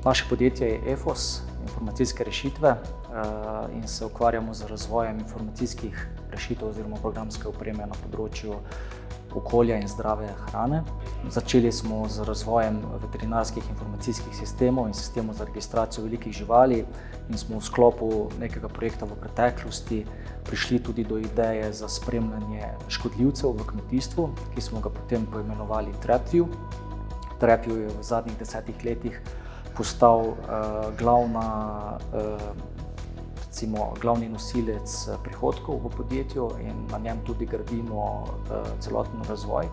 Naše podjetje je EFOS, informacijske rešitve, in se ukvarjamo z razvojem informacijskih rešitev oziroma programske opreme na področju okolja in zdrave hrane. Začeli smo z razvojem veterinarskih informacijskih sistemov in sistemov za registracijo velikih živali in smo v sklopu nekega projekta v preteklosti prišli tudi do ideje za spremljanje škodljivcev v kmetijstvu, ki smo ga potem poimenovali TrapView. TrapView je v zadnjih 10 letih postal glavni nosilec prihodkov v podjetju in na njem tudi gradimo celoten razvoj.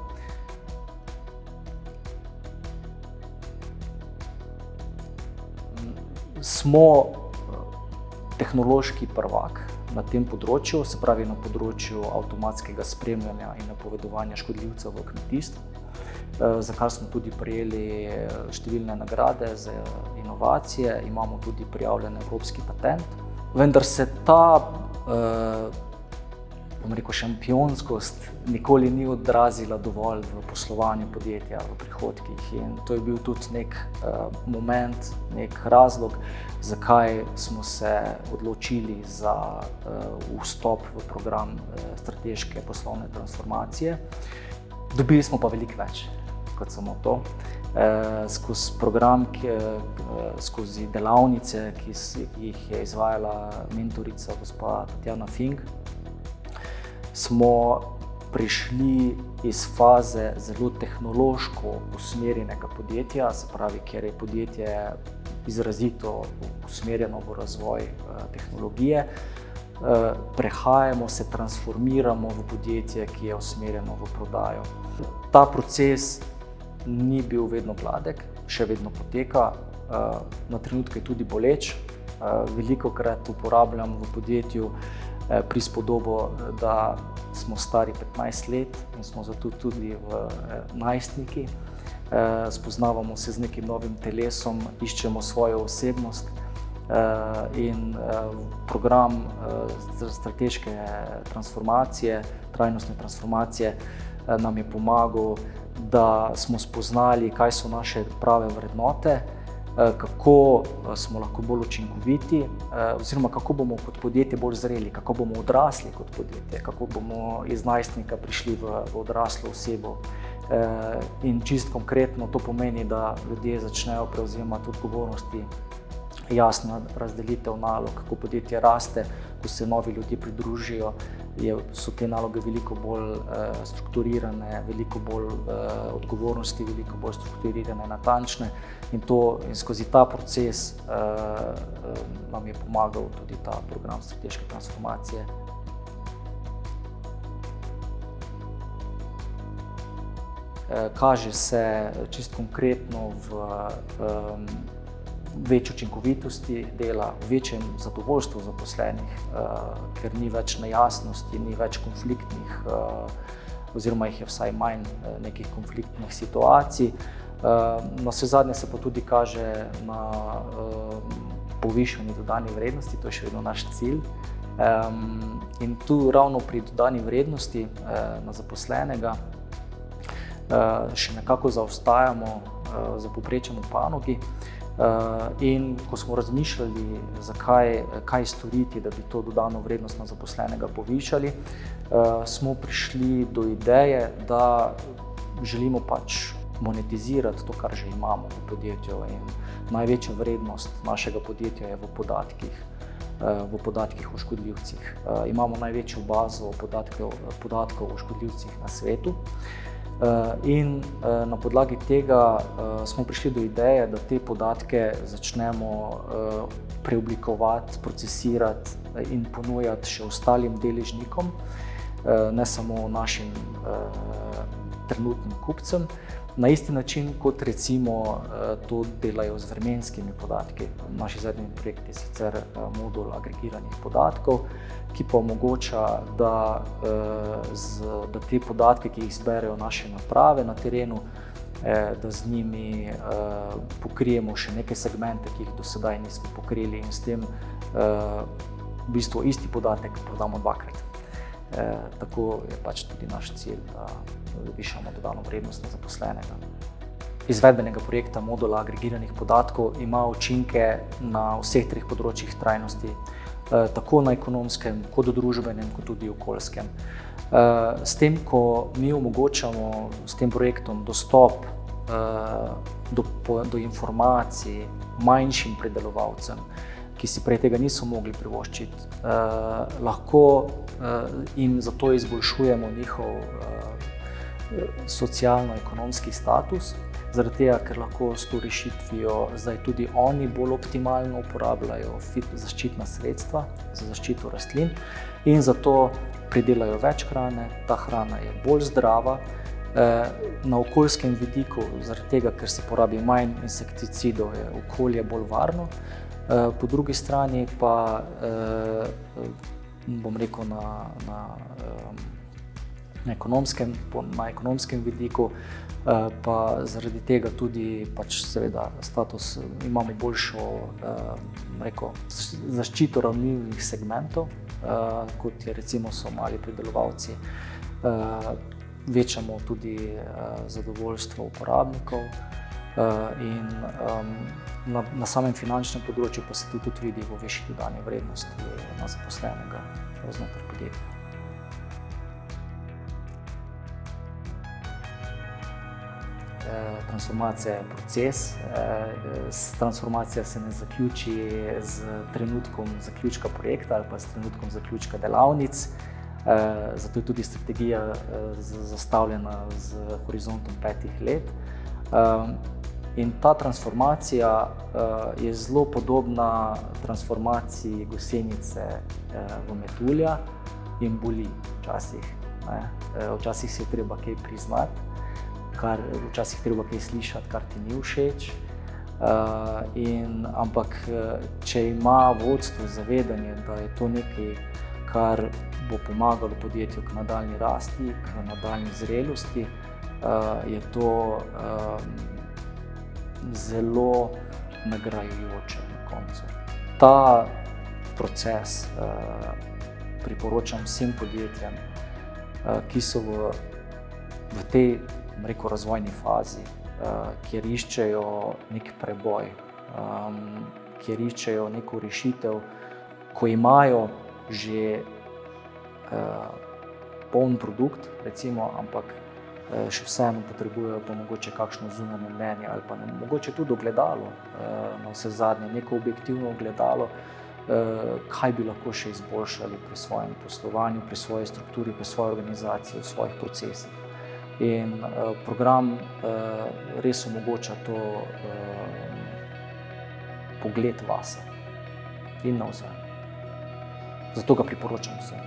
Smo tehnološki prvak na tem področju, se pravi na področju avtomatskega spremljanja in napovedovanja škodljivcev v kmetijstvu, za kar smo tudi prejeli številne nagrade za inovacije, imamo tudi prijavljen evropski patent. Vendar se ta, šampionskost nikoli ni odrazila dovolj v poslovanju podjetja, v prihodkih in to je bil tudi nek moment, nek razlog, zakaj smo se odločili za vstop v program strateške poslovne transformacije. Dobili smo pa veliko več kot samo to. Skozi program, skozi delavnice, ki jih je izvajala mentorica gospa Tatjana Fink, smo prišli iz faze zelo tehnološko usmerjenega podjetja, se pravi, ker je podjetje izrazito usmerjeno v razvoj tehnologije, prehajamo, se transformiramo v podjetje, ki je usmerjeno v prodajo. Ta proces ni bil vedno gladek, še vedno poteka, na trenutke je tudi boleč. Velikokrat uporabljam v podjetju prispodobo, da smo stari 15 let in smo zato tudi najstniki. Spoznavamo se z nekim novim telesom, iščemo svojo osebnost in program strateške transformacije, trajnostne transformacije nam je pomagal, da smo spoznali, kaj so naše prave vrednote, kako smo lahko bolj učinkoviti oziroma kako bomo kot podjetje bolj zreli, kako bomo odrasli kot podjetje, kako bomo iz najstnika prišli v odraslo osebo. In čisto konkretno to pomeni, da ljudje začnejo prevzemati odgovornosti, jasna razdelitev nalog, kako podjetje raste, ko se novi ljudje pridružijo, so te naloge veliko bolj strukturirane, veliko bolj odgovornosti, veliko bolj strukturirane, natančne in skozi ta proces nam je pomagal tudi ta program strateške transformacije. Kaže se čisto konkretno v več učinkovitosti dela, večjem zadovoljstvu zaposlenih, ker ni več nejasnosti, ni več konfliktnih oziroma jih je vsaj manj nekih konfliktnih situacij. Navsezadnje se pa tudi kaže na povišanju dodane vrednosti, to je še vedno naš cilj. In tu ravno pri dodani vrednosti na zaposlenega še nekako zaostajamo za povprečjem v panogi. In ko smo razmišljali, kaj storiti, da bi to dodano vrednost na zaposlenega povišali, smo prišli do ideje, da želimo monetizirati to, kar že imamo v podjetju in največja vrednost našega podjetja je v podatkih o škodljivcih. Imamo največjo bazo podatkov o škodljivcih na svetu. In na podlagi tega smo prišli do ideje, da te podatke začnemo preoblikovati, procesirati in ponujati še ostalim deležnikom, ne samo našim trenutnim kupcem, na isti način, kot recimo to delajo z vremenskimi podatki. Naš zadnji projekt je sicer modul agregiranih podatkov, ki pa omogoča, da te podatke, ki jih zberejo naše naprave na terenu, da z njimi pokrijemo še neke segmente, ki jih do sedaj nismo pokrili in s tem v bistvu isti podatek prodamo dvakrat. Tako je tudi naš cilj, da višamo dodano vrednost na zaposlenega. izvedbenega projekta modula agregiranih podatkov ima učinke na vseh treh področjih trajnosti, tako na ekonomskem, kot družbenem, kot tudi okoljskem. S tem, ko mi omogočamo s tem projektom dostop do informacij manjšim pridelovalcem, ki si prej tega niso mogli privoščiti, lahko jim zato izboljšujemo njihov socialno-ekonomski status, zaradi tega, ker lahko s to rešitvijo zdaj tudi oni bolj optimalno uporabljajo zaščitna sredstva za zaščito rastlin in zato pridelajo več hrane, ta hrana je bolj zdrava. Na okoljskem vidiku, zaradi tega, ker se porabi manj insekticidov, je okolje bolj varno. Po drugi strani pa, bom rekel, na ekonomskem vidiku, pa zaradi tega tudi pač seveda status, imamo boljšo zaščito ranljivih segmentov, kot je recimo so mali pridelovalci. Večamo tudi zadovoljstvo uporabnikov in na samem finančnem področju pa se tudi vidi v višji dodani vrednosti na zaposlenega znotraj podjetja. Transformacija je proces. Transformacija se ne zaključi z trenutkom zaključka projekta ali pa s trenutkom zaključka delavnic. Zato je tudi strategija zastavljena z horizontom 5 let. In ta transformacija je zelo podobna transformaciji gosenice v metulja in boli včasih. Včasih si je treba kaj priznati, včasih treba kaj slišati, kar ti ni všeč. Ampak če ima vodstvo zavedanje, da je to nekaj, kar bo pomagalo podjetju k nadaljnji rasti, k nadaljnji zrelosti, je to zelo nagrajujoče na koncu. Ta proces priporočam vsem podjetjem, ki so v tej razvojni fazi, kjer iščejo nek preboj, kjer iščejo neko rešitev, ko imajo že poln produkt, recimo, ampak še vseeno potrebujejo pa mogoče kakšno zunanje mnenje ali pa mogoče tudi ogledalo, navsezadnje neko objektivno ogledalo, kaj bi lahko še izboljšali pri svojem poslovanju, pri svoji strukturi, pri svoji organizaciji, v svojih procesih. In program res omogoča to pogled vase in navzven. Zato ga priporočam vsem.